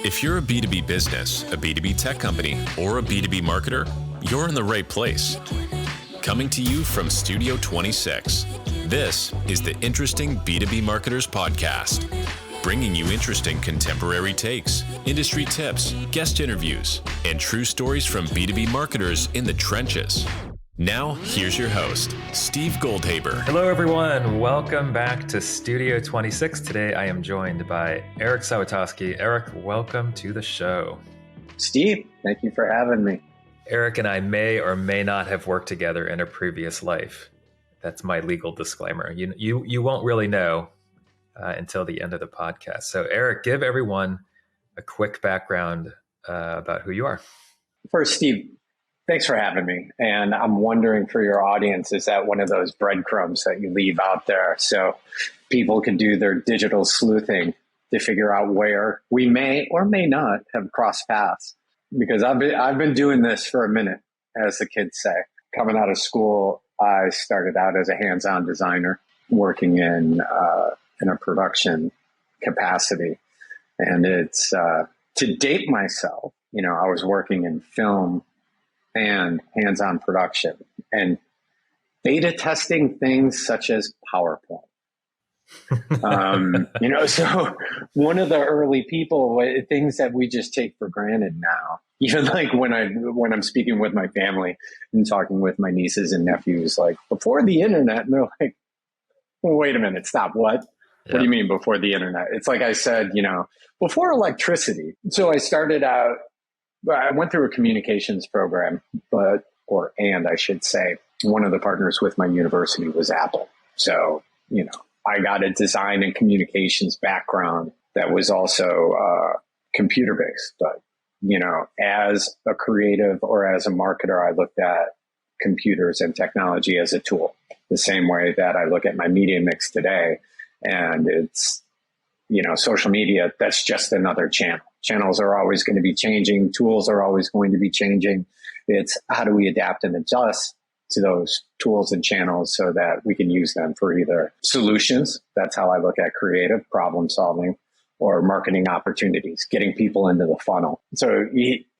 If you're a B2B business, a B2B tech company, or a B2B marketer, you're in the right place. Coming to you from Studio 26, this is the Interesting B2B Marketers Podcast, bringing you interesting contemporary takes, industry tips, guest interviews, and true stories from B2B marketers in the trenches. Now, here's your host, Steve Goldhaber. Hello, everyone. Welcome back to Studio 26. Today, I am joined by Eric Sawitoski. Eric, welcome to the show. Steve, thank you for having me. Eric and I may or may not have worked together in a previous life. That's my legal disclaimer. You won't really know until the end of the podcast. So, Eric, give everyone a quick background about who you are. First, Steve, thanks for having me. And I'm wondering for your audience, is that one of those breadcrumbs that you leave out there so people can do their digital sleuthing to figure out where we may or may not have crossed paths? Because I've been doing this for a minute, as the kids say. Coming out of school, I started out as a hands-on designer working in a production capacity. And it's to date myself, I was working in film and hands-on production and beta testing things such as PowerPoint. So one of the early people, things that we just take for granted now, even like when I'm speaking with my family and talking with my nieces and nephews, like before the internet, and they're like, well, wait a minute, stop. What? Yeah. What do you mean before the internet? It's like I said, before electricity. So I started out, I went through a communications program, and I should say, one of the partners with my university was Apple. So, I got a design and communications background that was also computer-based. But, as a creative or as a marketer, I looked at computers and technology as a tool, the same way that I look at my media mix today. And it's, social media, that's just another channel. Channels are always going to be changing. Tools are always going to be changing. It's how do we adapt and adjust to those tools and channels so that we can use them for either solutions. That's how I look at creative problem solving, or marketing opportunities, getting people into the funnel. So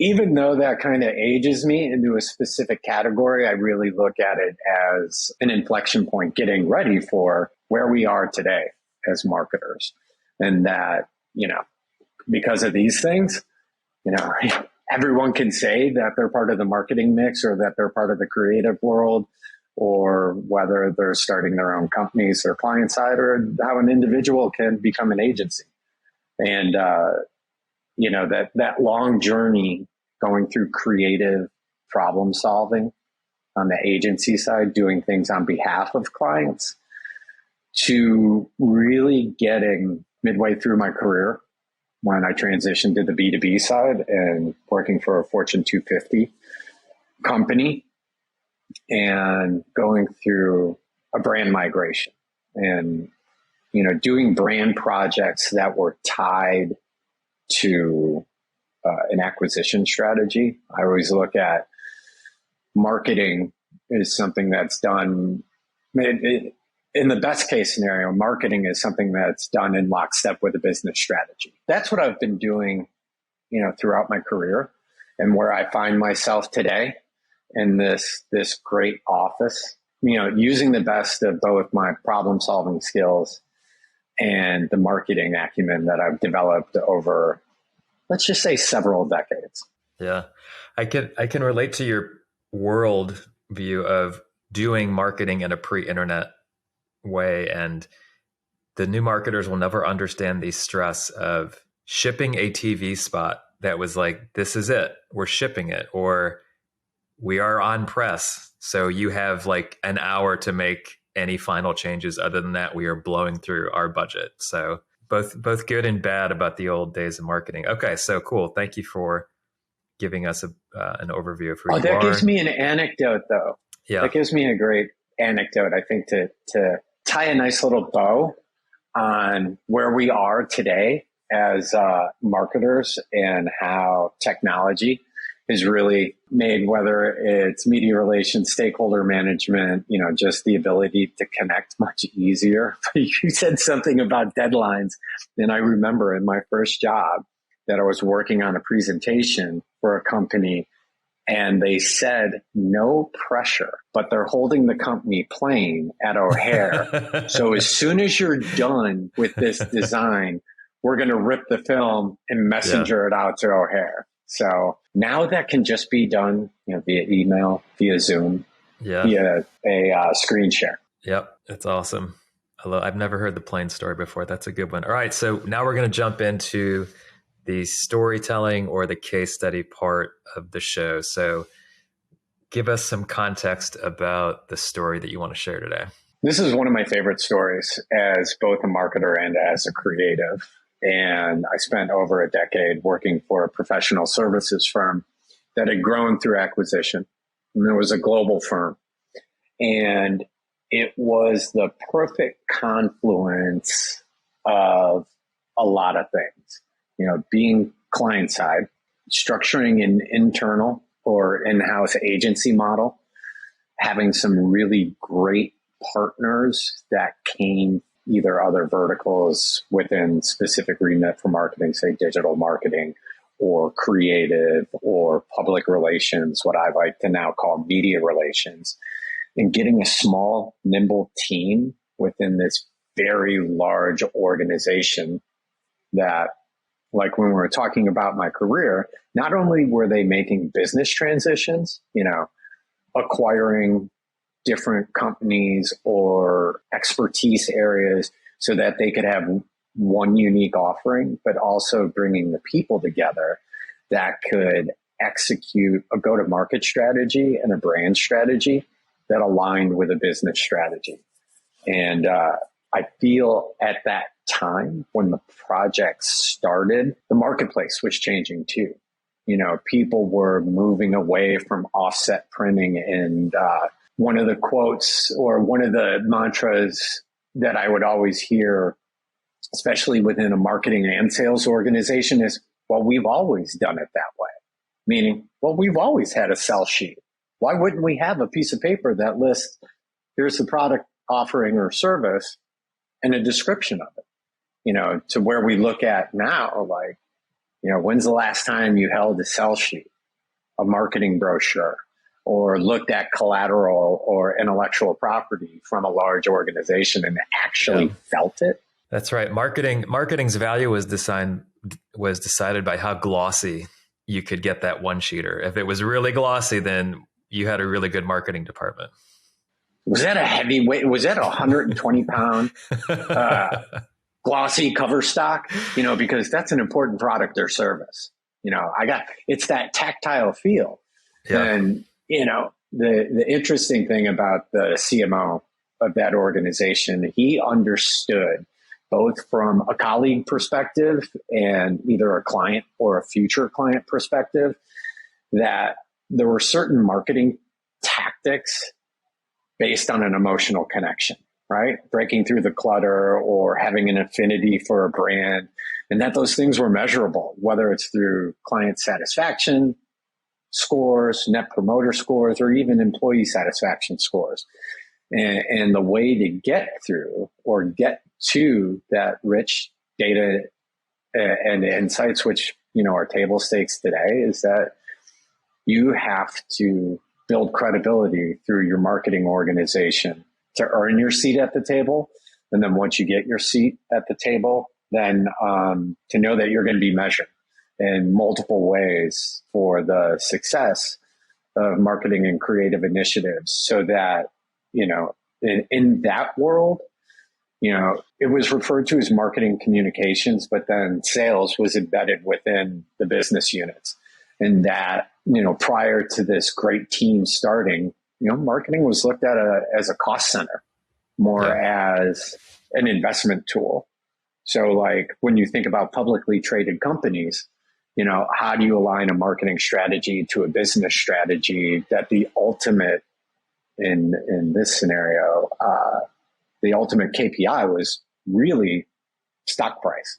even though that kind of ages me into a specific category, I really look at it as an inflection point, getting ready for where we are today as marketers. And that, because of these things, everyone can say that they're part of the marketing mix or that they're part of the creative world, or whether they're starting their own companies or client side, or how an individual can become an agency. And, that long journey going through creative problem solving on the agency side, doing things on behalf of clients, to really getting midway through my career when I transitioned to the B2B side and working for a Fortune 250 company and going through a brand migration and, doing brand projects that were tied to an acquisition strategy. I always look at marketing as something that's done in the best case scenario. Marketing is something that's done in lockstep with a business strategy. That's what I've been doing, throughout my career, and where I find myself today in this great office, using the best of both my problem solving skills and the marketing acumen that I've developed over, let's just say, several decades. Yeah. I can relate to your world view of doing marketing in a pre-internet way, and the new marketers will never understand the stress of shipping a TV spot that was like, this is it, we're shipping it, or we are on press, so you have like an hour to make any final changes. Other than that, we are blowing through our budget. So both good and bad about the old days of marketing. Okay, so cool. Thank you for giving us an overview of who you are. That gives me an anecdote, though. Yeah, that gives me a great anecdote, I think, to tie a nice little bow on where we are today as marketers, and how technology has really made, whether it's media relations, stakeholder management, just the ability to connect much easier. You said something about deadlines. And I remember in my first job that I was working on a presentation for a company, and they said, no pressure, but they're holding the company plane at O'Hare. So as soon as you're done with this design, we're going to rip the film and messenger it out to O'Hare. So now that can just be done, via email, via Zoom, via a screen share. Yep. That's awesome. I've never heard the plane story before. That's a good one. All right. So now we're going to jump into the storytelling or the case study part of the show. So give us some context about the story that you want to share today. This is one of my favorite stories as both a marketer and as a creative. And I spent over a decade working for a professional services firm that had grown through acquisition. And it was a global firm. And it was the perfect confluence of a lot of things. Being client side, structuring an internal or in-house agency model, having some really great partners that came either other verticals within specific remit for marketing, say digital marketing or creative or public relations, what I like to now call media relations, and getting a small, nimble team within this very large organization that, like when we were talking about my career, not only were they making business transitions, acquiring different companies or expertise areas so that they could have one unique offering, but also bringing the people together that could execute a go-to-market strategy and a brand strategy that aligned with a business strategy. And I feel at that time when the project started, the marketplace was changing too. People were moving away from offset printing. And one of the quotes or one of the mantras that I would always hear, especially within a marketing and sales organization, is, well, we've always done it that way. Meaning, well, we've always had a sell sheet. Why wouldn't we have a piece of paper that lists, here's the product offering or service and a description of it? To where we look at now, like, when's the last time you held a sell sheet, a marketing brochure, or looked at collateral or intellectual property from a large organization and actually felt it? That's right. Marketing's value was decided by how glossy you could get that one sheeter. If it was really glossy, then you had a really good marketing department. Was that a heavyweight? Was that a 120 pound glossy cover stock? Because that's an important product or service. It's that tactile feel. Yeah. And, the interesting thing about the CMO of that organization, he understood both from a colleague perspective and either a client or a future client perspective that there were certain marketing tactics based on an emotional connection, right? Breaking through the clutter or having an affinity for a brand, and that those things were measurable, whether it's through client satisfaction scores, net promoter scores, or even employee satisfaction scores. And the way to get through or get to that rich data and insights, which, are table stakes today, is that you have to build credibility through your marketing organization to earn your seat at the table. And then once you get your seat at the table, then to know that you're going to be measured in multiple ways for the success of marketing and creative initiatives, so that, in that world, it was referred to as marketing communications, but then sales was embedded within the business units. And that, prior to this great team starting, marketing was looked at as a cost center, more as an investment tool. So like when you think about publicly traded companies, how do you align a marketing strategy to a business strategy that the ultimate in this scenario, the ultimate KPI was really stock price,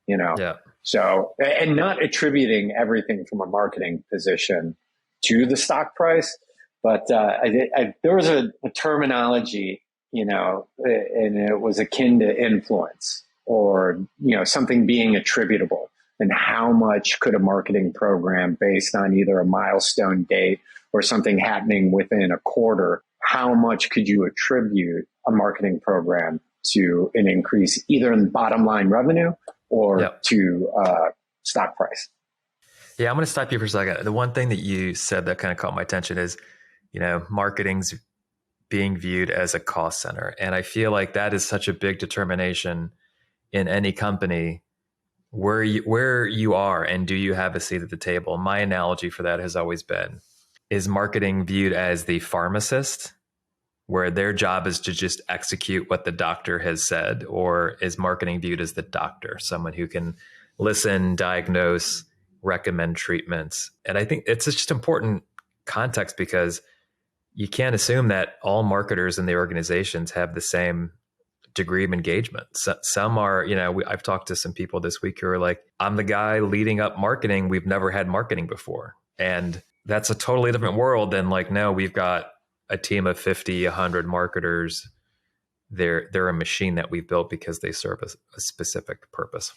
Yeah. So, and not attributing everything from a marketing position to the stock price, but there was a terminology, and it was akin to influence, or something being attributable, and how much could a marketing program based on either a milestone date or something happening within a quarter, how much could you attribute a marketing program to an increase either in bottom line revenue or to stock price? Yeah, I'm going to stop you for a second. The one thing that you said that kind of caught my attention is, marketing's being viewed as a cost center. And I feel like that is such a big determination in any company where you are, and do you have a seat at the table? My analogy for that has always been, is marketing viewed as the pharmacist, where their job is to just execute what the doctor has said, or is marketing viewed as the doctor, someone who can listen, diagnose, recommend treatments? And I think it's just important context, because you can't assume that all marketers in the organizations have the same degree of engagement. So, some are, I've talked to some people this week who are like, I'm the guy leading up marketing. We've never had marketing before. And that's a totally different world than like, no, we've got a team of 50, 100 marketers. They're a machine that we've built because they serve a specific purpose.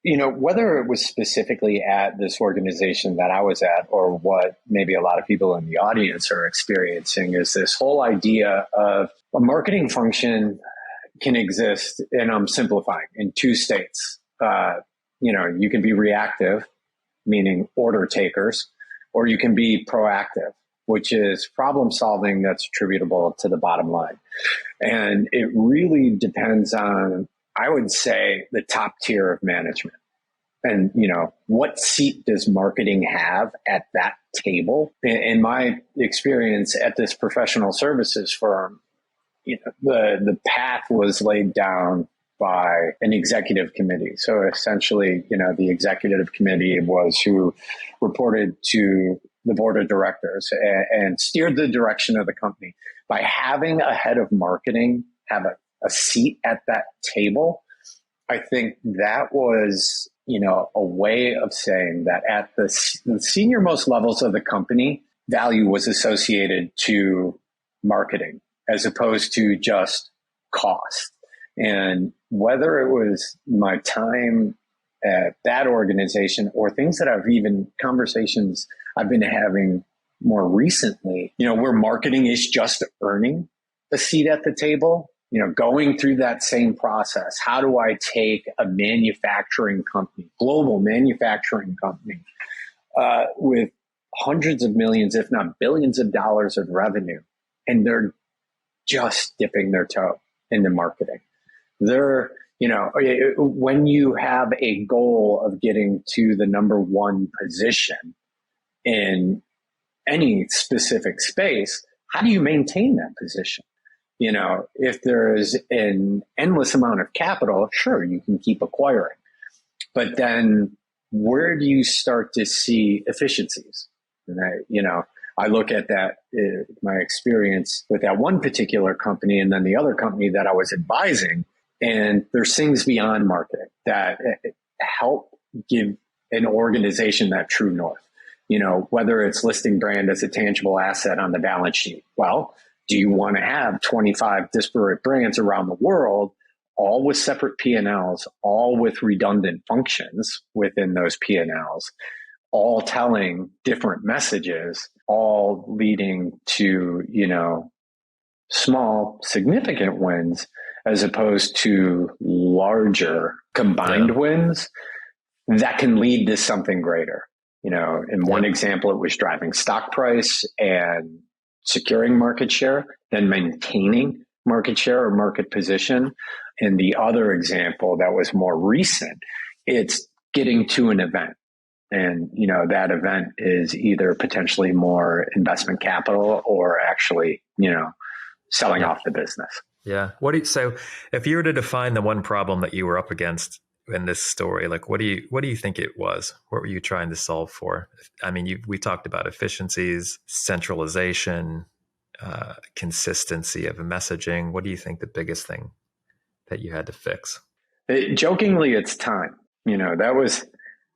Whether it was specifically at this organization that I was at, or what maybe a lot of people in the audience are experiencing, is this whole idea of a marketing function can exist, and I'm simplifying, in two states. You can be reactive, meaning order takers, or you can be proactive, which is problem solving that's attributable to the bottom line. And it really depends on, I would say, the top tier of management. And, what seat does marketing have at that table? In my experience at this professional services firm, the path was laid down by an executive committee. So essentially, the executive committee was who reported to the board of directors and steered the direction of the company. By having a head of marketing have a seat at that table, I think that was, a way of saying that at the senior most levels of the company, value was associated to marketing as opposed to just cost. And whether it was my time at that organization or things that conversations I've been having more recently, where marketing is just earning a seat at the table, going through that same process. How do I take a manufacturing company, global manufacturing company, with hundreds of millions, if not billions of dollars of revenue, and they're just dipping their toe into marketing? They're, when you have a goal of getting to the number one position in any specific space, how do you maintain that position? If there's an endless amount of capital, sure, you can keep acquiring. But then where do you start to see efficiencies? And I look at that, my experience with that one particular company and then the other company that I was advising, and there's things beyond marketing that help give an organization that true north. Whether it's listing brand as a tangible asset on the balance sheet. Well, do you want to have 25 disparate brands around the world, all with separate P&Ls, all with redundant functions within those P&Ls, all telling different messages, all leading to, small, significant wins, as opposed to larger combined wins that can lead to something greater? In one example, it was driving stock price and securing market share, then maintaining market share or market position. In the other example that was more recent, it's getting to an event. And, that event is either potentially more investment capital or actually, selling off the business. Yeah. So if you were to define the one problem that you were up against in this story, like what do you think it was? What were you trying to solve for? I mean, we talked about efficiencies, centralization, consistency of messaging. What do you think the biggest thing that you had to fix? Jokingly, it's time. That was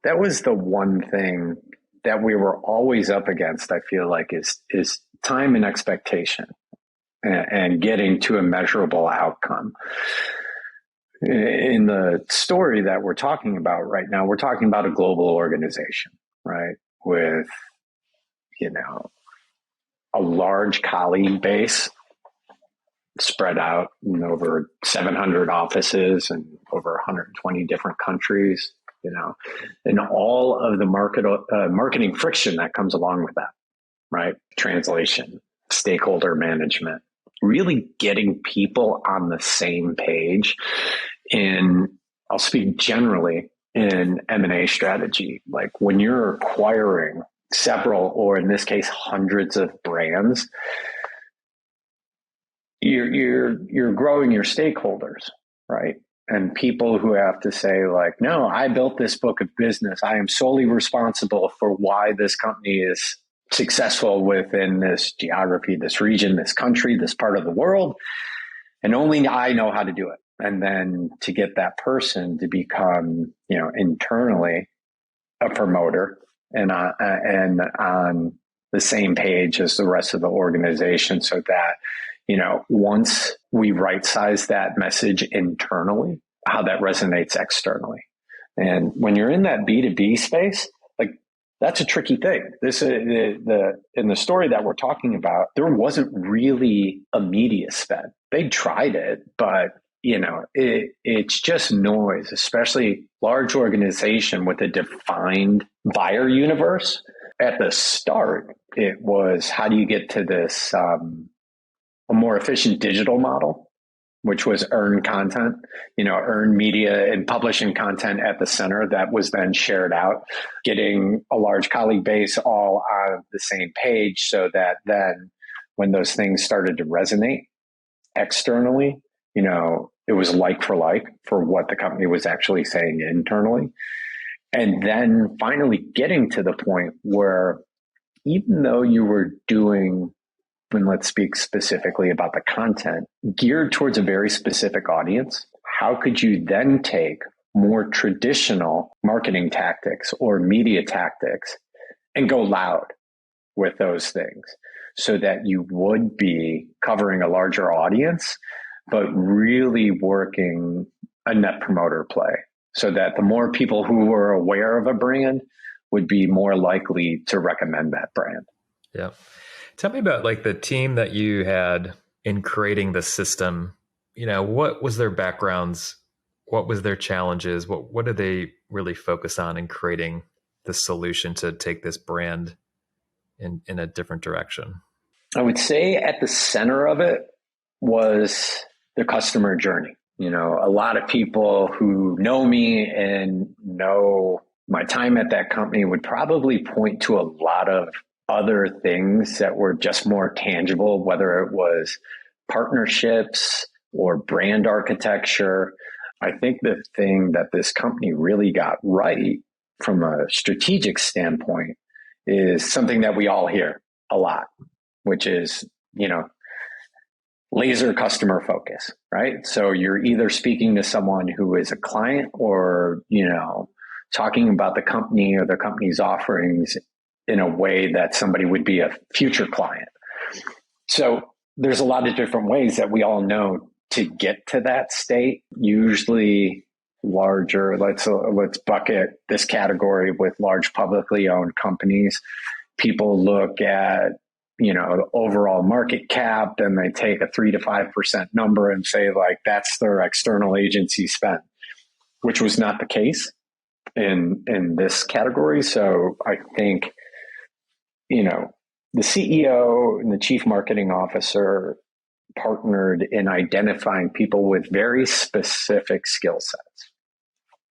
that was the one thing that we were always up against, I feel like, is time and expectation and getting to a measurable outcome. In the story that we're talking about right now, we're talking about a global organization, right? With, a large colleague base spread out in over 700 offices and over 120 different countries, and all of the marketing friction that comes along with that, right? Translation, stakeholder management, really getting people on the same page I'll speak generally in M&A strategy. Like when you're acquiring several, or in this case, hundreds of brands, you're growing your stakeholders, right? And people who have to say like, no, I built this book of business. I am solely responsible for why this company is successful within this geography, this region, this country, this part of the world. And only I know how to do it. And then to get that person to become, internally a promoter and on the same page as the rest of the organization, so that, once we right size that message internally, how that resonates externally. And when you're in that B2B space, like that's a tricky thing. This in the story that we're talking about, there wasn't really a media spend. They tried it, but it's just noise, especially large organization with a defined buyer universe. At the start, it was how do you get to this a more efficient digital model, which was earn content, earn media and publishing content at the center that was then shared out, getting a large colleague base all on the same page, so that then when those things started to resonate externally, it was like for what the company was actually saying internally. And then finally getting to the point where even though you were doing, and let's speak specifically about the content, geared towards a very specific audience, how could you then take more traditional marketing tactics or media tactics and go loud with those things so that you would be covering a larger audience, but really working a net promoter play so that the more people who were aware of a brand would be more likely to recommend that brand. Yeah. Tell me about like the team that you had in creating the system. What was their backgrounds? What was their challenges? What did they really focus on in creating the solution to take this brand in a different direction? I would say at the center of it was the customer journey. A lot of people who know me and know my time at that company would probably point to a lot of other things that were just more tangible, whether it was partnerships or brand architecture. I think the thing that this company really got right from a strategic standpoint is something that we all hear a lot, which is, laser customer focus, right? So you're either speaking to someone who is a client or, talking about the company or the company's offerings in a way that somebody would be a future client. So there's a lot of different ways that we all know to get to that state, usually larger. Let's bucket this category with large publicly owned companies. People look at the overall market cap, and they take a 3 to 5% number and say like that's their external agency spend, which was not the case in this category. So I think the CEO and the chief marketing officer partnered in identifying people with very specific skill sets.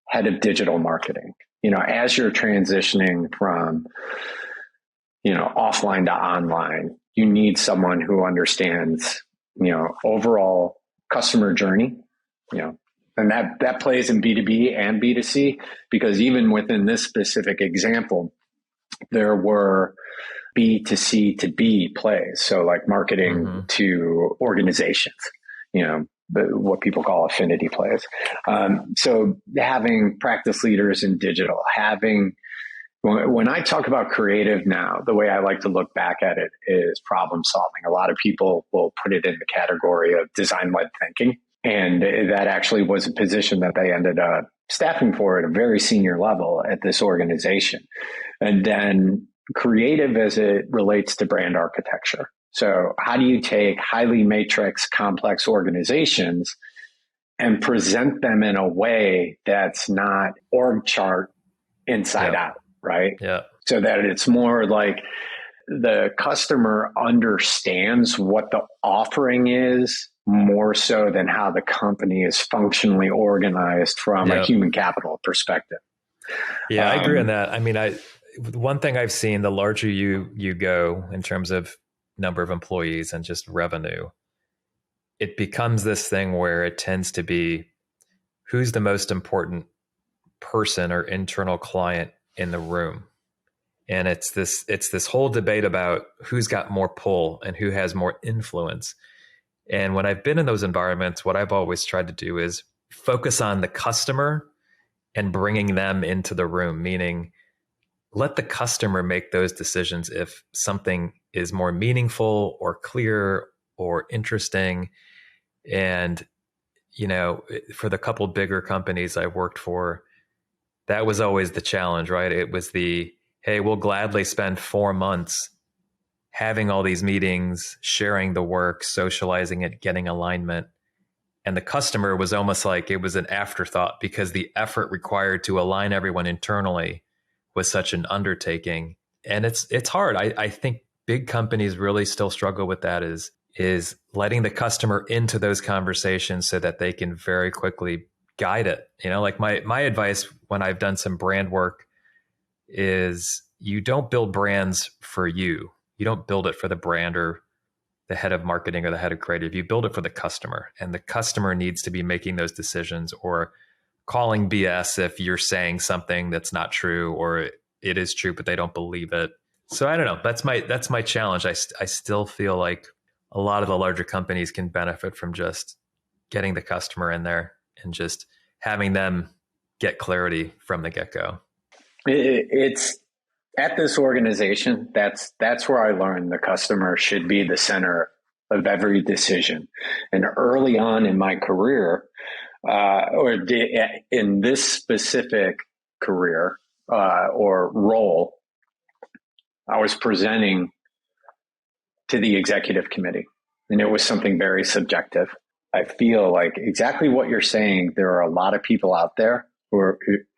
Head of digital marketing, as you're transitioning from offline to online, you need someone who understands, overall customer journey, and that plays in B2B and B2C, because even within this specific example, there were B2C to B plays. So like marketing to organizations, what people call affinity plays. So having practice leaders in digital, when I talk about creative now, the way I like to look back at it is problem solving. A lot of people will put it in the category of design-led thinking. And that actually was a position that they ended up staffing for at a very senior level at this organization. And then creative as it relates to brand architecture. So how do you take highly matrix, complex organizations and present them in a way that's not org chart inside out, right? Yeah. So that it's more like the customer understands what the offering is more so than how the company is functionally organized from a human capital perspective. Yeah, I agree on that. I mean, one thing I've seen, the larger you go in terms of number of employees and just revenue, it becomes this thing where it tends to be who's the most important person or internal client in the room. And it's this whole debate about who's got more pull and who has more influence. And when I've been in those environments, what I've always tried to do is focus on the customer and bringing them into the room, meaning let the customer make those decisions if something is more meaningful or clear or interesting. And, you know, for the couple bigger companies I worked for, that was always the challenge, right? It was hey, we'll gladly spend 4 months having all these meetings, sharing the work, socializing it, getting alignment. And the customer was almost like it was an afterthought because the effort required to align everyone internally was such an undertaking. And it's hard. I think big companies really still struggle with that is letting the customer into those conversations so that they can very quickly guide it. You know, like my advice when I've done some brand work is you don't build brands for you. You don't build it for the brand or the head of marketing or the head of creative. You build it for the customer, and the customer needs to be making those decisions or calling BS if you're saying something that's not true or it is true, but they don't believe it. So I don't know. That's my challenge. I still feel like a lot of the larger companies can benefit from just getting the customer in there and just having them get clarity from the get-go. It's at this organization, that's where I learned the customer should be the center of every decision. And early on in my career, in this specific career or role, I was presenting to the executive committee, and it was something very subjective. I feel like exactly what you're saying. There are a lot of people out there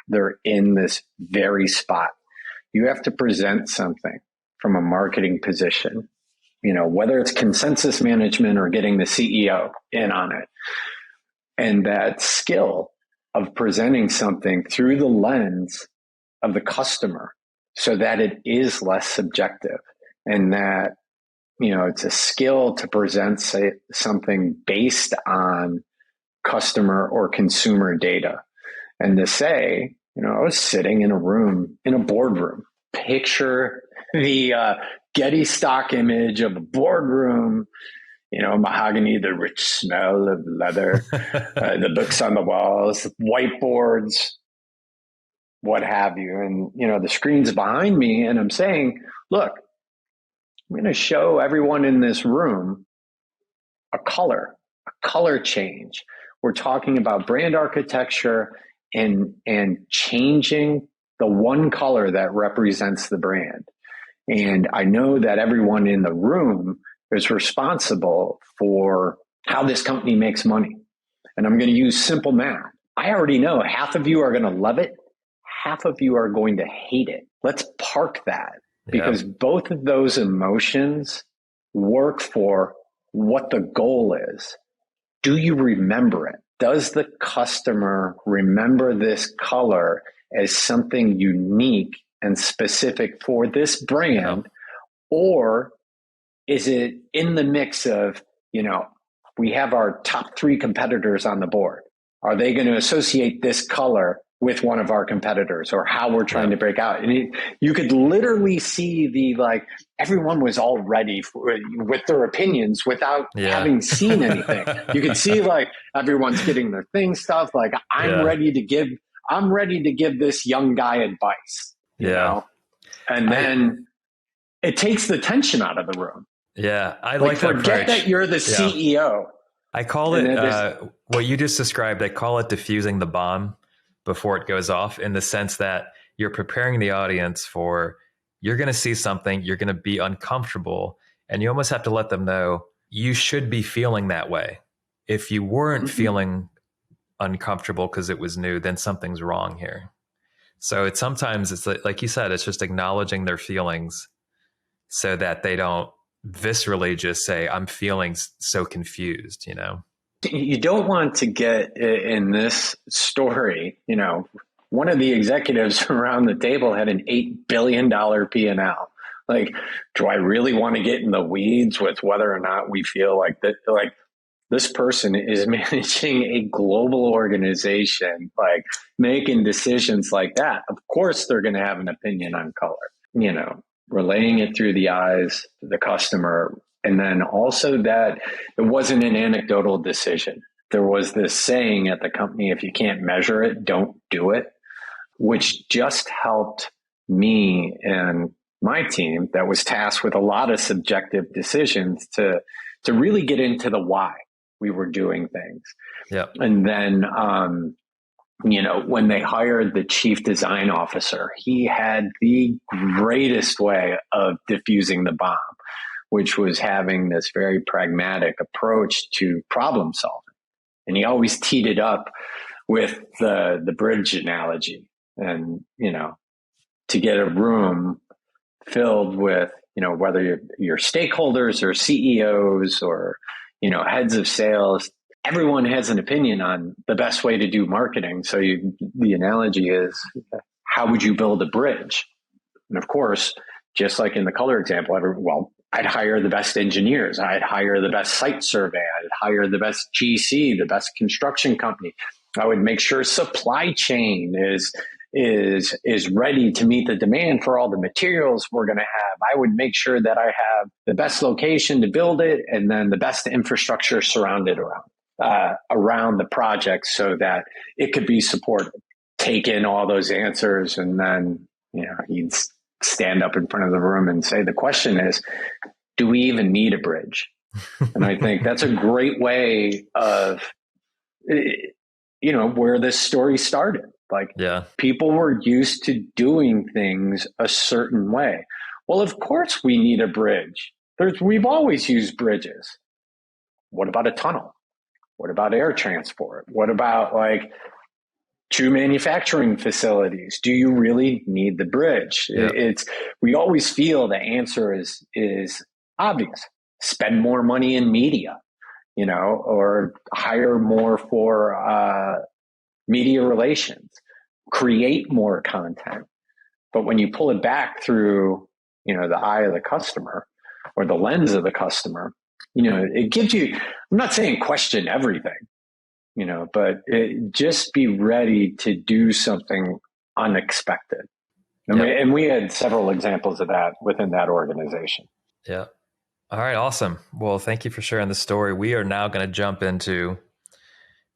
they're in this very spot. You have to present something from a marketing position, you know, whether it's consensus management or getting the CEO in on it. And that skill of presenting something through the lens of the customer so that it is less subjective and that, you know, it's a skill to present something based on customer or consumer data. And to say, you know, I was sitting in a boardroom. Picture the Getty stock image of a boardroom, you know, mahogany, the rich smell of leather, the books on the walls, whiteboards, what have you. And, you know, the screen's behind me and I'm saying, look, I'm going to show everyone in this room a color change. We're talking about brand architecture and changing the one color that represents the brand. And I know that everyone in the room is responsible for how this company makes money. And I'm going to use simple math. I already know half of you are going to love it. Half of you are going to hate it. Let's park that because both of those emotions work for what the goal is. Do you remember it? Does the customer remember this color as something unique and specific for this brand? Or is it in the mix of, you know, we have our top 3 competitors on the board. Are they going to associate this color with one of our competitors or how we're trying to break out. And you could literally see everyone was all ready with their opinions without having seen anything. You could see everyone's getting their thing stuff. I'm ready to give this young guy advice, you know? And then it takes the tension out of the room. Yeah. I like that forget approach. that you're the CEO. I call it what you just described. I call it diffusing the bomb before it goes off, in the sense that you're preparing the audience for, you're going to see something, you're going to be uncomfortable, and you almost have to let them know you should be feeling that way. If you weren't feeling uncomfortable because it was new, then something's wrong here. So sometimes it's like you said, it's just acknowledging their feelings so that they don't viscerally just say, I'm feeling so confused, you know? You don't want to get in this story, you know, one of the executives around the table had an $8 billion P&L. Do I really want to get in the weeds with whether or not we feel like that, this person is managing a global organization, making decisions like that? Of course, they're going to have an opinion on color, you know, relaying it through the eyes of the customer. And then also that it wasn't an anecdotal decision. There was this saying at the company, if you can't measure it, don't do it, which just helped me and my team that was tasked with a lot of subjective decisions to really get into the why we were doing things. Yeah. And then, you know, when they hired the chief design officer, he had the greatest way of diffusing the bomb, which was having this very pragmatic approach to problem solving. And he always teed it up with the bridge analogy. And, you know, to get a room filled with, you know, whether you're stakeholders or CEOs or, you know, heads of sales, everyone has an opinion on the best way to do marketing. So the analogy is, how would you build a bridge? And of course, just like in the color example, I'd hire the best engineers. I'd hire the best site survey. I'd hire the best GC, the best construction company. I would make sure supply chain is ready to meet the demand for all the materials we're going to have. I would make sure that I have the best location to build it and then the best infrastructure surrounded around the project so that it could be supported. Take in all those answers, and then, you know, he'd stand up in front of the room and say, the question is, do we even need a bridge? And I think that's a great way of, you know, where this story started. People were used to doing things a certain way. Well, of course we need a bridge. We've always used bridges. What about a tunnel? What about air transport? What about two manufacturing facilities? Do you really need the bridge? Yeah. We always feel the answer is obvious. Spend more money in media, you know, or hire more for media relations, create more content. But when you pull it back through, you know, the eye of the customer or the lens of the customer, you know, it gives you, I'm not saying question everything, you know, but just be ready to do something unexpected. And we had several examples of that within that organization. Yeah. All right. Awesome. Well, thank you for sharing the story. We are now going to jump into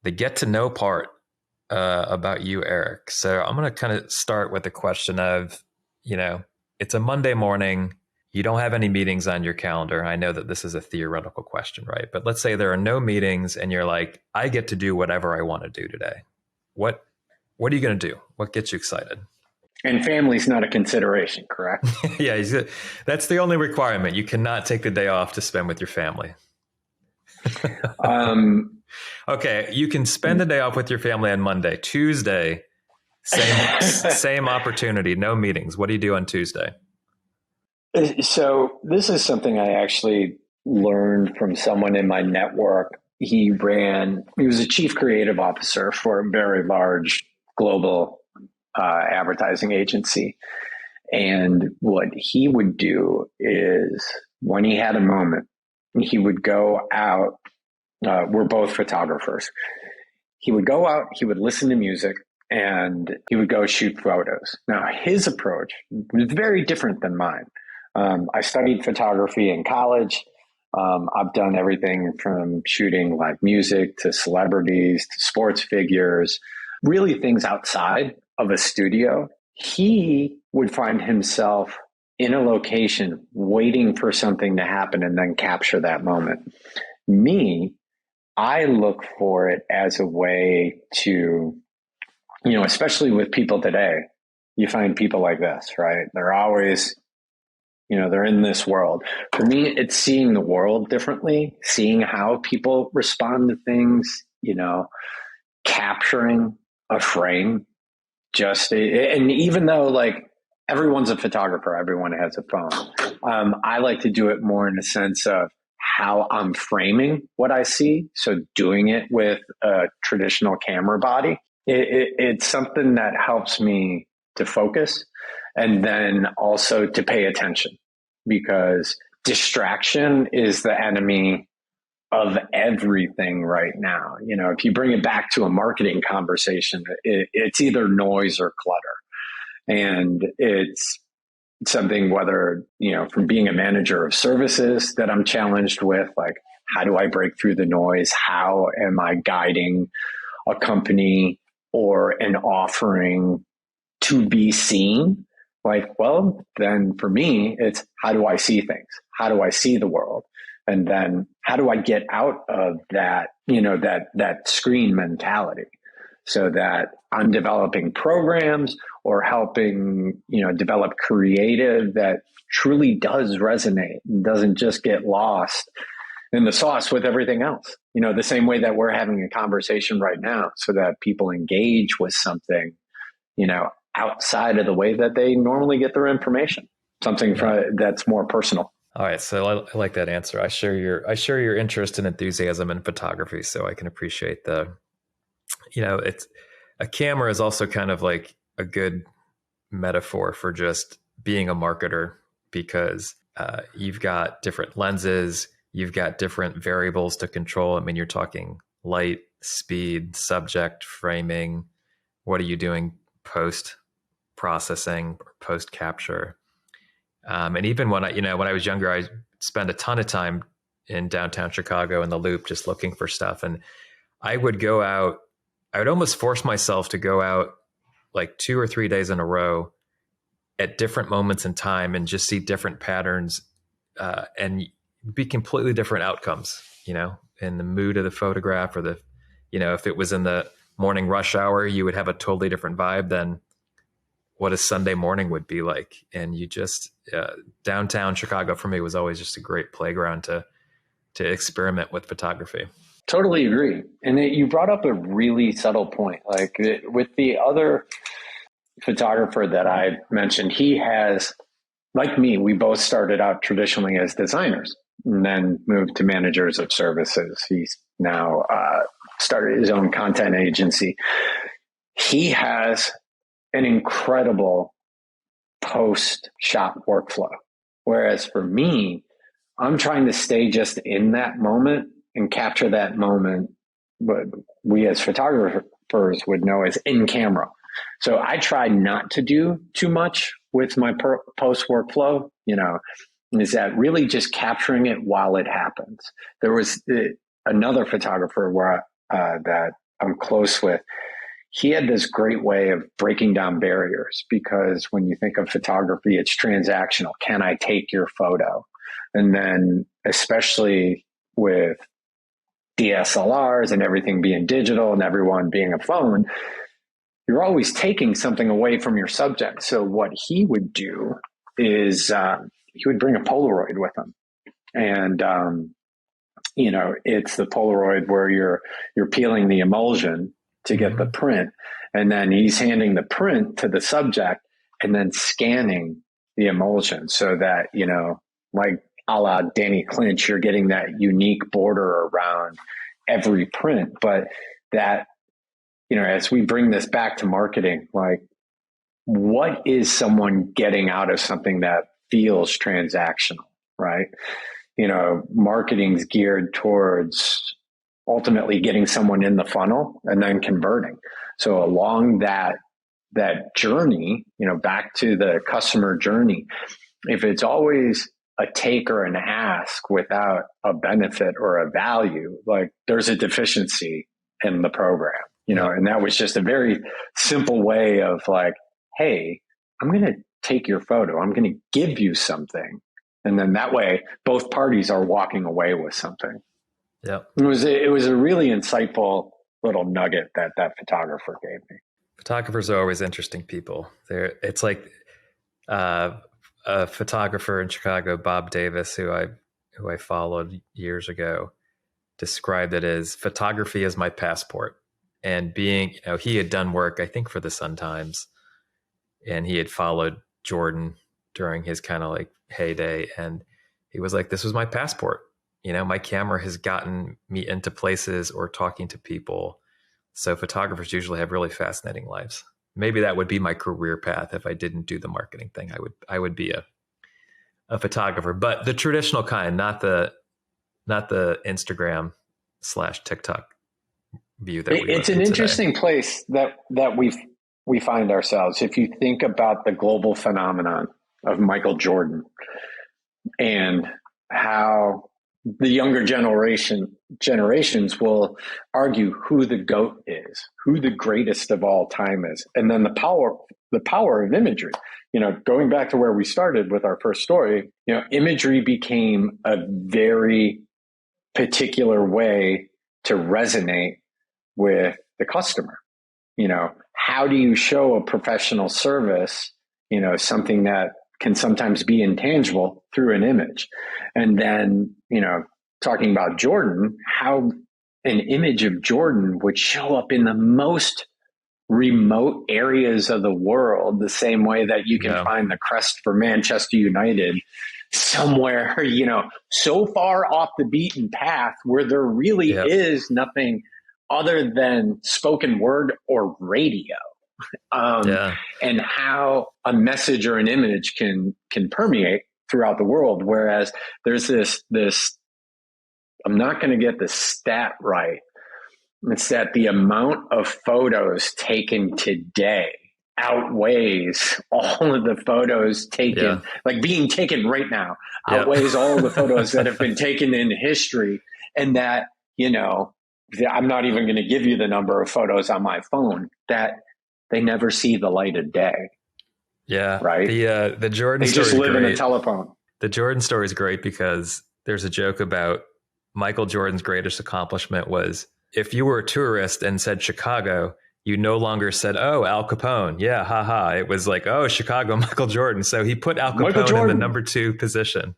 the get to know part about you, Eric. So I'm going to kind of start with the question of, you know, it's a Monday morning. You don't have any meetings on your calendar. I know that this is a theoretical question, right? But let's say there are no meetings and you're like, I get to do whatever I want to do today. What are you going to do? What gets you excited? And family's not a consideration, correct? Yeah, that's the only requirement. You cannot take the day off to spend with your family. Okay, you can spend the day off with your family on Monday. Tuesday, same opportunity, no meetings. What do you do on Tuesday? So this is something I actually learned from someone in my network. He was a chief creative officer for a very large global advertising agency. And what he would do is when he had a moment, he would go out. We're both photographers. He would go out, he would listen to music, and he would go shoot photos. Now, his approach was very different than mine. I studied photography in college. I've done everything from shooting live music to celebrities to sports figures, really things outside of a studio. He would find himself in a location waiting for something to happen and then capture that moment. Me, I look for it as a way to, especially with people today, you find people like this, right? They're always, they're in this world. For me, it's seeing the world differently, seeing how people respond to things, capturing a frame. And even though like everyone's a photographer, everyone has a phone. I like to do it more in a sense of how I'm framing what I see. So doing it with a traditional camera body, it's something that helps me to focus and then also to pay attention, because distraction is the enemy of everything right now. If you bring it back to a marketing conversation, it's either noise or clutter. And it's something, whether, from being a manager of services that I'm challenged with, like, how do I break through the noise? How am I guiding a company or an offering to be seen? Like, well, then for me, it's how do I see things? How do I see the world? And then how do I get out of that, that screen mentality, so that I'm developing programs or helping, develop creative that truly does resonate and doesn't just get lost in the sauce with everything else. The same way that we're having a conversation right now, so that people engage with something, outside of the way that they normally get their information, something that's more personal. All right, so I like that answer. I share your interest and enthusiasm in photography, so I can appreciate it's a camera is also kind of like a good metaphor for just being a marketer, because you've got different lenses, you've got different variables to control. I mean, you're talking light, speed, subject, framing. What are you doing post processing or post capture? And even when I was younger, I spent a ton of time in downtown Chicago in the Loop, just looking for stuff. And I would go out, I would almost force myself to go out like 2 or 3 days in a row at different moments in time and just see different patterns and be completely different outcomes, in the mood of the photograph, or if it was in the morning rush hour, you would have a totally different vibe than what a Sunday morning would be like. And you just, downtown Chicago for me was always just a great playground to experiment with photography. Totally agree. And you brought up a really subtle point. Like with the other photographer that I mentioned, he has, like me, we both started out traditionally as designers and then moved to managers of services. He's now started his own content agency. He has an incredible post-shot workflow. Whereas for me, I'm trying to stay just in that moment and capture that moment, what we as photographers would know as in camera. So I try not to do too much with my post workflow, is that really just capturing it while it happens. There was another photographer that I'm close with. He had this great way of breaking down barriers, because when you think of photography, it's transactional. Can I take your photo? And then especially with DSLRs and everything being digital and everyone being a phone, you're always taking something away from your subject. So what he would do is he would bring a Polaroid with him. And, it's the Polaroid where you're peeling the emulsion to get the print. And then he's handing the print to the subject and then scanning the emulsion, so that, like a la Danny Clinch, you're getting that unique border around every print. But that, as we bring this back to marketing, like, what is someone getting out of something that feels transactional, right? Marketing's geared towards ultimately getting someone in the funnel and then converting. So along that journey, back to the customer journey, if it's always a take or an ask without a benefit or a value, like there's a deficiency in the program, and that was just a very simple way of like, hey, I'm going to take your photo. I'm going to give you something. And then that way both parties are walking away with something. Yeah. It was a really insightful little nugget that photographer gave me. Photographers are always interesting people. It's like a photographer in Chicago, Bob Davis, who I followed years ago, described it as photography is my passport. And being, he had done work, I think, for the Sun Times, and he had followed Jordan during his kind of like heyday. And he was like, this was my passport. My camera has gotten me into places or talking to people. So photographers usually have really fascinating lives. Maybe that would be my career path if I didn't do the marketing thing. I would be a photographer, but the traditional kind, not the Instagram / TikTok view that we it's an interesting place that we find ourselves. If you think about the global phenomenon of Michael Jordan and how the younger generations will argue who the GOAT is, who the greatest of all time is, and then the power of imagery. Going back to where we started with our first story, imagery became a very particular way to resonate with the customer. How do you show a professional service, something that can sometimes be intangible through an image? And then, talking about Jordan, how an image of Jordan would show up in the most remote areas of the world, the same way that you can find the crest for Manchester United somewhere, so far off the beaten path where there really is nothing other than spoken word or radio. And how a message or an image can permeate throughout the world. Whereas there's this, I'm not going to get the stat right. It's that the amount of photos taken today outweighs all of the photos taken, like being taken right now, outweighs all of the photos that have been taken in history. And that, I'm not even going to give you the number of photos on my phone that they never see the light of day. Yeah. Right. The Jordan they story just live is great. in a telephone. The Jordan story is great because there's a joke about Michael Jordan's greatest accomplishment was if you were a tourist and said Chicago, you no longer said, oh, Al Capone. Yeah, haha. It was like, oh, Chicago, Michael Jordan. So he put Al Capone in the number 2 position,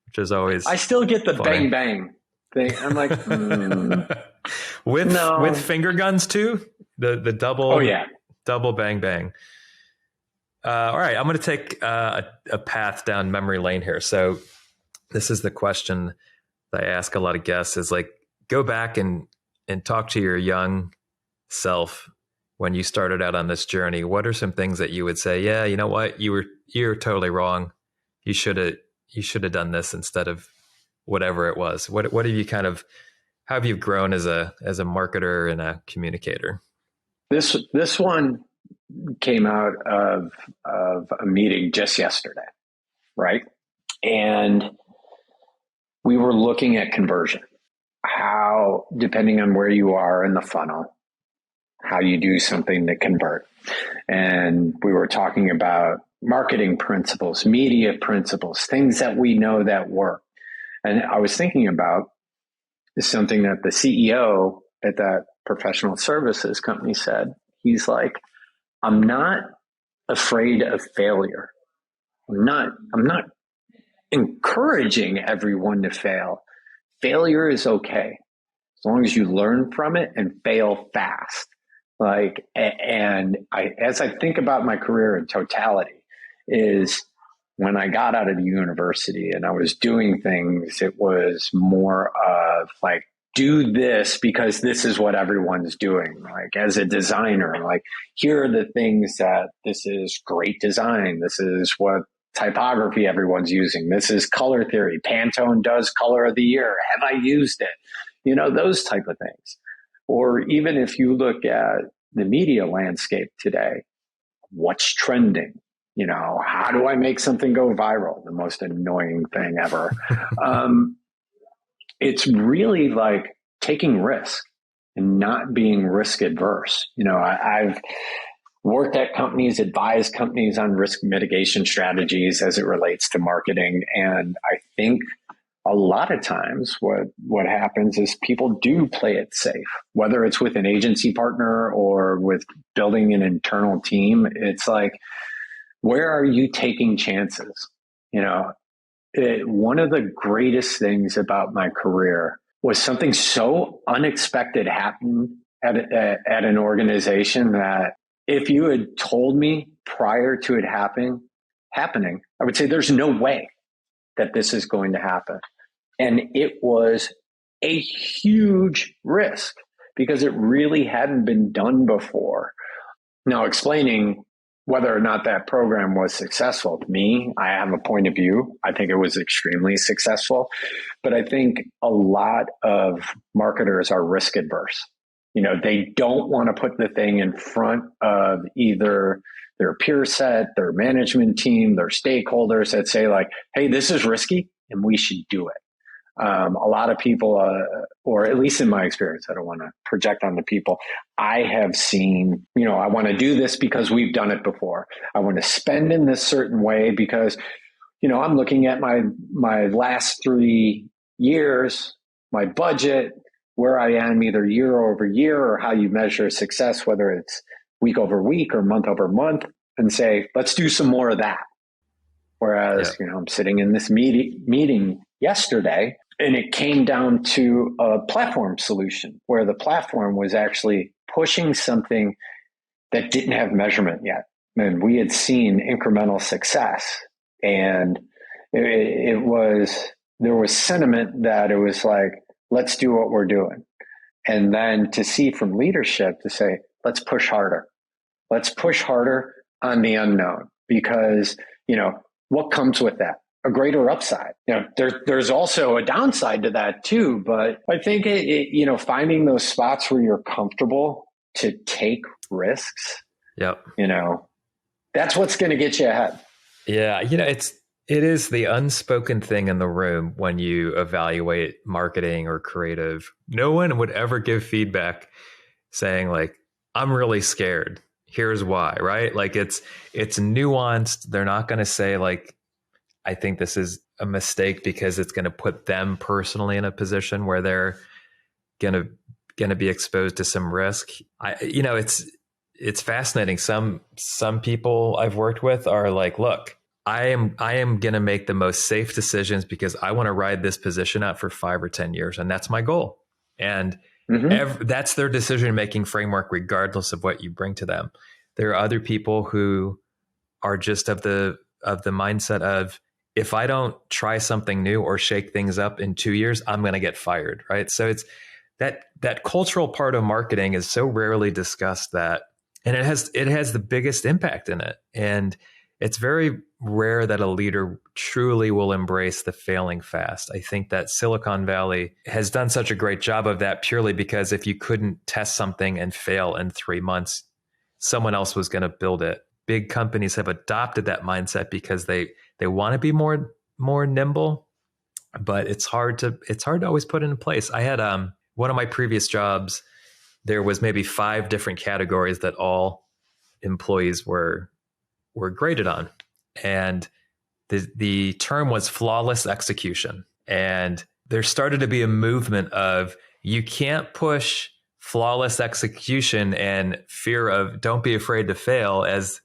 which is always I still get the funny. bang bang thing. I'm like, with finger guns too? The double double bang bang. All right, I'm going to take a path down memory lane here. So this is the question that I ask a lot of guests is like, go back and talk to your young self when you started out on this journey. What are some things that you would say, yeah, you know what, you're totally wrong. You should have done this instead of whatever it was. What have you how have you grown as a marketer and a communicator? This one came out of a meeting just yesterday, right? And we were looking at conversion, how, depending on where you are in the funnel, how you do something to convert. And we were talking about marketing principles, media principles, things that we know that work. And I was thinking about something that the CEO at that professional services company said. He's like, I'm not afraid of failure. I'm not encouraging everyone to fail. Failure is okay as long as you learn from it and fail fast. As I think about my career in totality, is when I got out of the university and I was doing things, it was more of like, do this because this is what everyone's doing. Like as a designer, like here are the things that this is great design. This is what typography everyone's using. This is color theory. Pantone does color of the year. Have I used it? Those type of things. Or even if you look at the media landscape today. What's trending? How do I make something go viral? The most annoying thing ever. It's really like taking risk and not being risk adverse. I've worked at companies, advised companies on risk mitigation strategies as it relates to marketing. And I think a lot of times what happens is people do play it safe, whether it's with an agency partner or with building an internal team. It's like, where are you taking chances? One of the greatest things about my career was something so unexpected happened at an organization that if you had told me prior to it happening, I would say there's no way that this is going to happen. And it was a huge risk because it really hadn't been done before. Now, explaining whether or not that program was successful, to me, I have a point of view. I think it was extremely successful, but I think a lot of marketers are risk adverse. They don't want to put the thing in front of either their peer set, their management team, their stakeholders that say like, hey, this is risky and we should do it. A lot of people, or at least in my experience, I don't want to project on the people, I have seen, I want to do this because we've done it before. I want to spend in this certain way because, I'm looking at my last 3 years, my budget, where I am either year over year or how you measure success, whether it's week over week or month over month, and say, let's do some more of that. Whereas, I'm sitting in this meeting yesterday, and it came down to a platform solution where the platform was actually pushing something that didn't have measurement yet. And we had seen incremental success. And there was sentiment that it was like, let's do what we're doing. And then to see from leadership to say, let's push harder. Let's push harder on the unknown because, what comes with that? A greater upside. There's also a downside to that too, but I think finding those spots where you're comfortable to take risks. Yep. That's what's going to get you ahead. Yeah. It is the unspoken thing in the room when you evaluate marketing or creative. No one would ever give feedback saying like, I'm really scared. Here's why, right? Like it's nuanced. They're not going to say like, I think this is a mistake because it's going to put them personally in a position where they're going to be exposed to some risk. It's fascinating. Some people I've worked with are like, look, I am going to make the most safe decisions because I want to ride this position out for 5 or 10 years. And that's my goal. And that's their decision-making framework, regardless of what you bring to them. There are other people who are just of the mindset of, if I don't try something new or shake things up in 2 years, I'm going to get fired, right? So it's that cultural part of marketing is so rarely discussed and it has the biggest impact in it. And it's very rare that a leader truly will embrace the failing fast. I think that Silicon Valley has done such a great job of that purely because if you couldn't test something and fail in 3 months, someone else was going to build it. Big companies have adopted that mindset because they want to be more nimble, but it's hard to always put it in place. I had one of my previous jobs, there was maybe 5 different categories that all employees were graded on. And the term was flawless execution. And there started to be a movement of you can't push flawless execution and fear of don't be afraid to fail as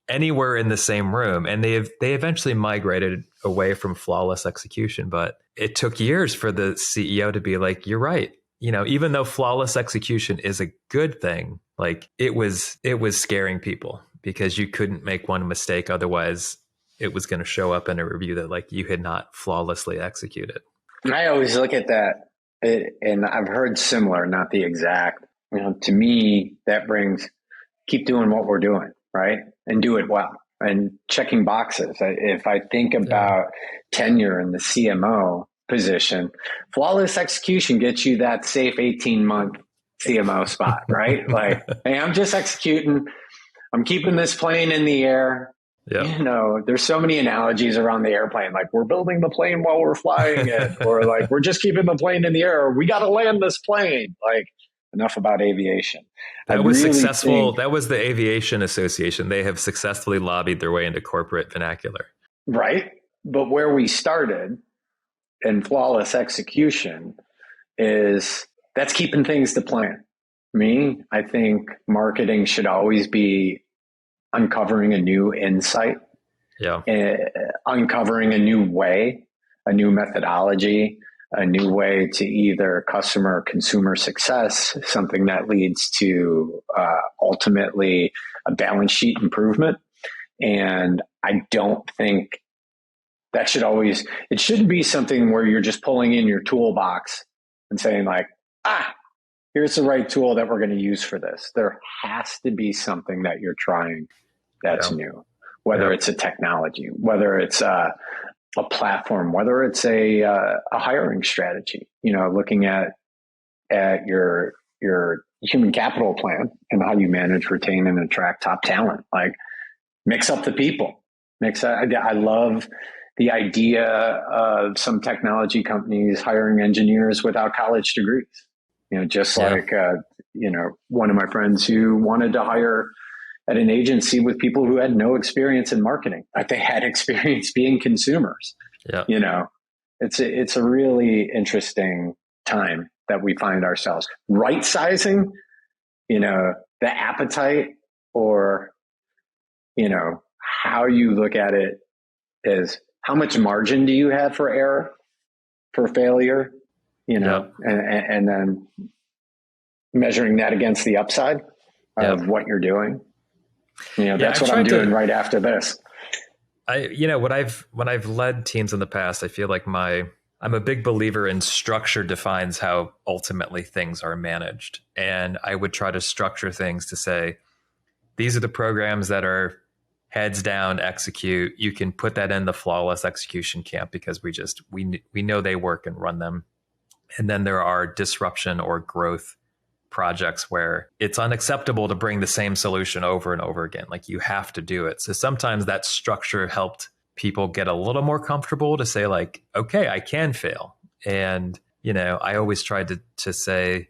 anywhere in the same room. And they eventually migrated away from flawless execution. But it took years for the CEO to be like, you're right. Even though flawless execution is a good thing, like it was scaring people because you couldn't make one mistake. Otherwise, it was going to show up in a review that like you had not flawlessly executed. I always look at that, and I've heard similar, not the exact. To me, that brings keep doing what we're doing, right? And do it well and checking boxes. If I think about tenure in the CMO position, flawless execution gets you that safe 18-month CMO spot, right? Like, hey, I'm just executing. I'm keeping this plane in the air. Yeah. There's so many analogies around the airplane. Like, we're building the plane while we're flying it, or like, we're just keeping the plane in the air. Or, we got to land this plane. Like, enough about aviation. That was successful. That was the Aviation Association. They have successfully lobbied their way into corporate vernacular. Right. But where we started in flawless execution is that's keeping things to plan. I think marketing should always be uncovering a new insight, uncovering a new way, a new methodology, a new way to either customer or consumer success, something that leads to ultimately a balance sheet improvement. And I don't think that it shouldn't be something where you're just pulling in your toolbox and saying like, here's the right tool that we're going to use for this. There has to be something that you're trying that's new, whether it's a technology, whether it's a platform, whether it's a hiring strategy, looking at your human capital plan and how you manage, retain, and attract top talent. Like, mix up the people. I love the idea of some technology companies hiring engineers without college degrees. Like one of my friends who wanted to hire at an agency with people who had no experience in marketing, but they had experience being consumers. Yeah. It's a really interesting time that we find ourselves. Right sizing, the appetite, or, how you look at it is how much margin do you have for error, for failure, and then measuring that against the upside of what you're doing. That's what I'm doing right after this. When I've led teams in the past, I feel like I'm a big believer in structure defines how ultimately things are managed. And I would try to structure things to say, these are the programs that are heads down, execute. You can put that in the flawless execution camp because we know they work and run them. And then there are disruption or growth projects where it's unacceptable to bring the same solution over and over again. Like, you have to do it. So sometimes that structure helped people get a little more comfortable to say like, okay, I can fail. And, I always tried to say,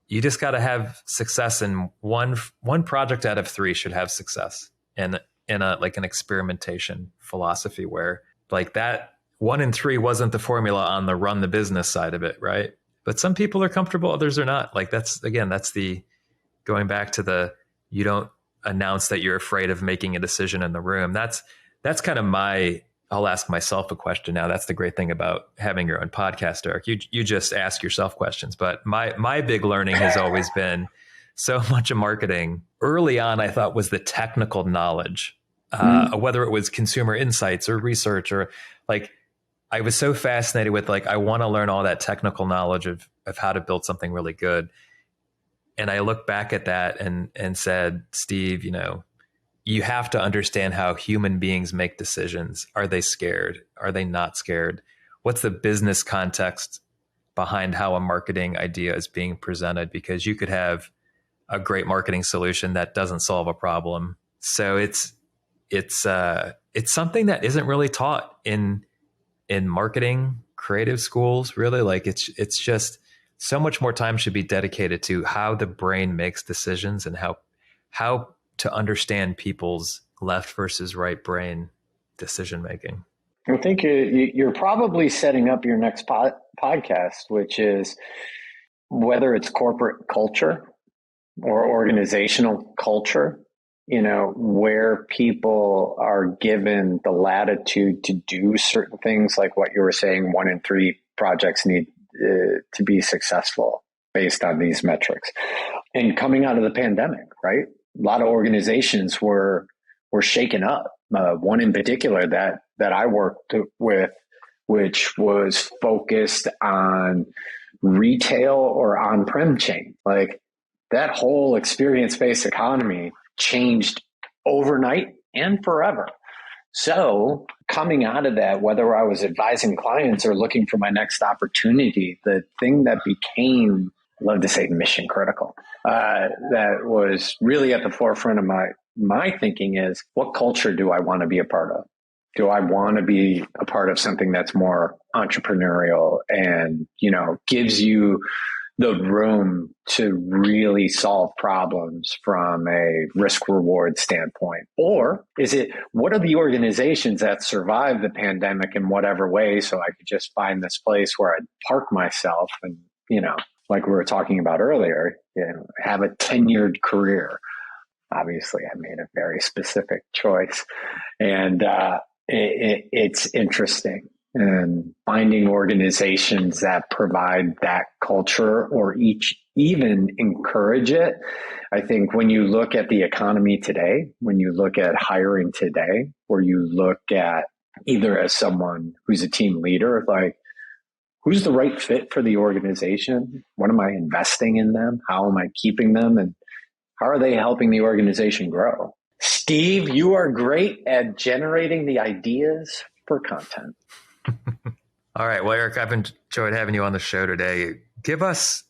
you just got to have success in one project out of 3 should have success. And in an experimentation philosophy where like that 1 in 3 wasn't the formula on the run the business side of it. Right. But some people are comfortable, others are not. Like, that's the going back to you don't announce that you're afraid of making a decision in the room. That's kind of I'll ask myself a question now. That's the great thing about having your own podcast, Eric. You just ask yourself questions. But my big learning has always been so much of marketing early on, I thought, was the technical knowledge, whether it was consumer insights or research, or like, I was so fascinated with like, I want to learn all that technical knowledge of how to build something really good. And I look back at that and said, Steve, you have to understand how human beings make decisions. Are they scared? Are they not scared? What's the business context behind how a marketing idea is being presented? Because you could have a great marketing solution that doesn't solve a problem. So it's something that isn't really taught in marketing creative schools, really. Like, it's just so much more time should be dedicated to how the brain makes decisions and how to understand people's left versus right brain decision making. I think you're probably setting up your next podcast, which is whether it's corporate culture or organizational culture, where people are given the latitude to do certain things, like what you were saying, 1 in 3 projects need to be successful based on these metrics. And coming out of the pandemic, right? A lot of organizations were shaken up. One in particular that I worked with, which was focused on retail or on-prem chain. Like, that whole experience-based economy changed overnight and forever. So coming out of that, whether I was advising clients or looking for my next opportunity, the thing that became love to say mission critical, that was really at the forefront of my thinking is, what culture do I want to be a part of? Do I want to be a part of something that's more entrepreneurial and, gives you the room to really solve problems from a risk reward standpoint? Or is it, what are the organizations that survived the pandemic in whatever way, so I could just find this place where I'd park myself and, like we were talking about earlier, have a tenured career. Obviously, I made a very specific choice, and it's interesting. And finding organizations that provide that culture or even encourage it. I think when you look at the economy today, when you look at hiring today, or you look at either as someone who's a team leader, like, who's the right fit for the organization? What am I investing in them? How am I keeping them? And how are they helping the organization grow? Steve, you are great at generating the ideas for content. All right. Well, Eric, I've enjoyed having you on the show today. Give us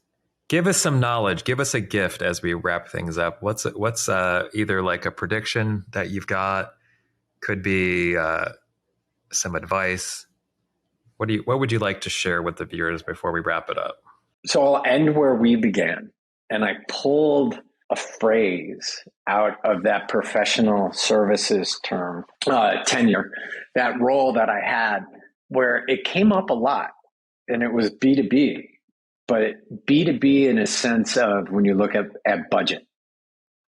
some knowledge. Give us a gift as we wrap things up. What's either like a prediction that you've got? Could be some advice. What would you like to share with the viewers before we wrap it up? So I'll end where we began, and I pulled a phrase out of that professional services term, tenure, that role that I had, where it came up a lot, and it was B2B, but B2B in a sense of when you look at budget,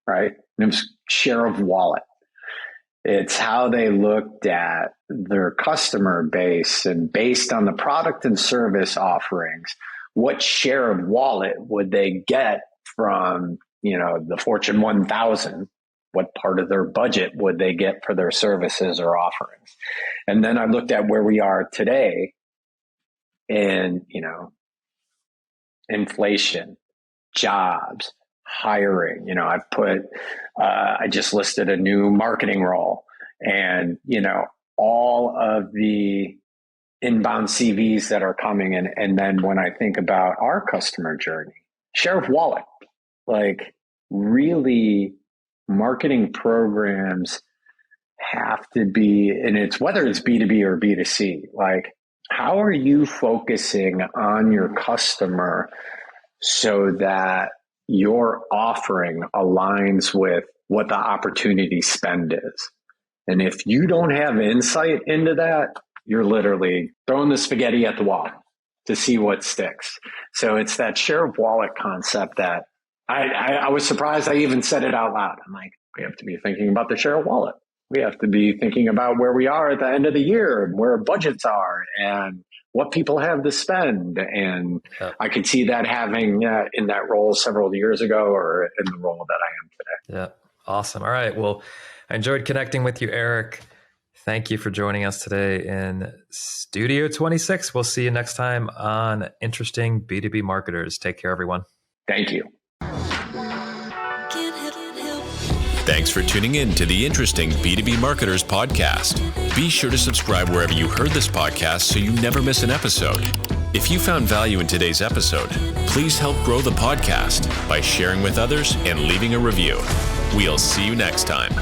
right? And it was share of wallet. It's how they looked at their customer base, and based on the product and service offerings, what share of wallet would they get from, the Fortune 1000? What part of their budget would they get for their services or offerings? And then I looked at where we are today in, inflation, jobs, hiring. I just listed a new marketing role, and, all of the inbound CVs that are coming in. And then when I think about our customer journey, share of wallet, like really marketing programs have to be, and it's whether it's B2B or B2C, like how are you focusing on your customer so that your offering aligns with what the opportunity spend is? And if you don't have insight into that, you're literally throwing the spaghetti at the wall to see what sticks. So it's that share of wallet concept that I was surprised I even said it out loud. I'm like, we have to be thinking about the share of wallet. We have to be thinking about where we are at the end of the year and where budgets are and what people have to spend. And I could see that having in that role several years ago, or in the role that I am today. Yeah. Awesome. All right. Well, I enjoyed connecting with you, Eric. Thank you for joining us today in Studio 26. We'll see you next time on Interesting B2B Marketers. Take care, everyone. Thank you. Thanks for tuning in to the Interesting B2B Marketers podcast. Be sure to subscribe wherever you heard this podcast so you never miss an episode. If you found value in today's episode, please help grow the podcast by sharing with others and leaving a review. We'll see you next time.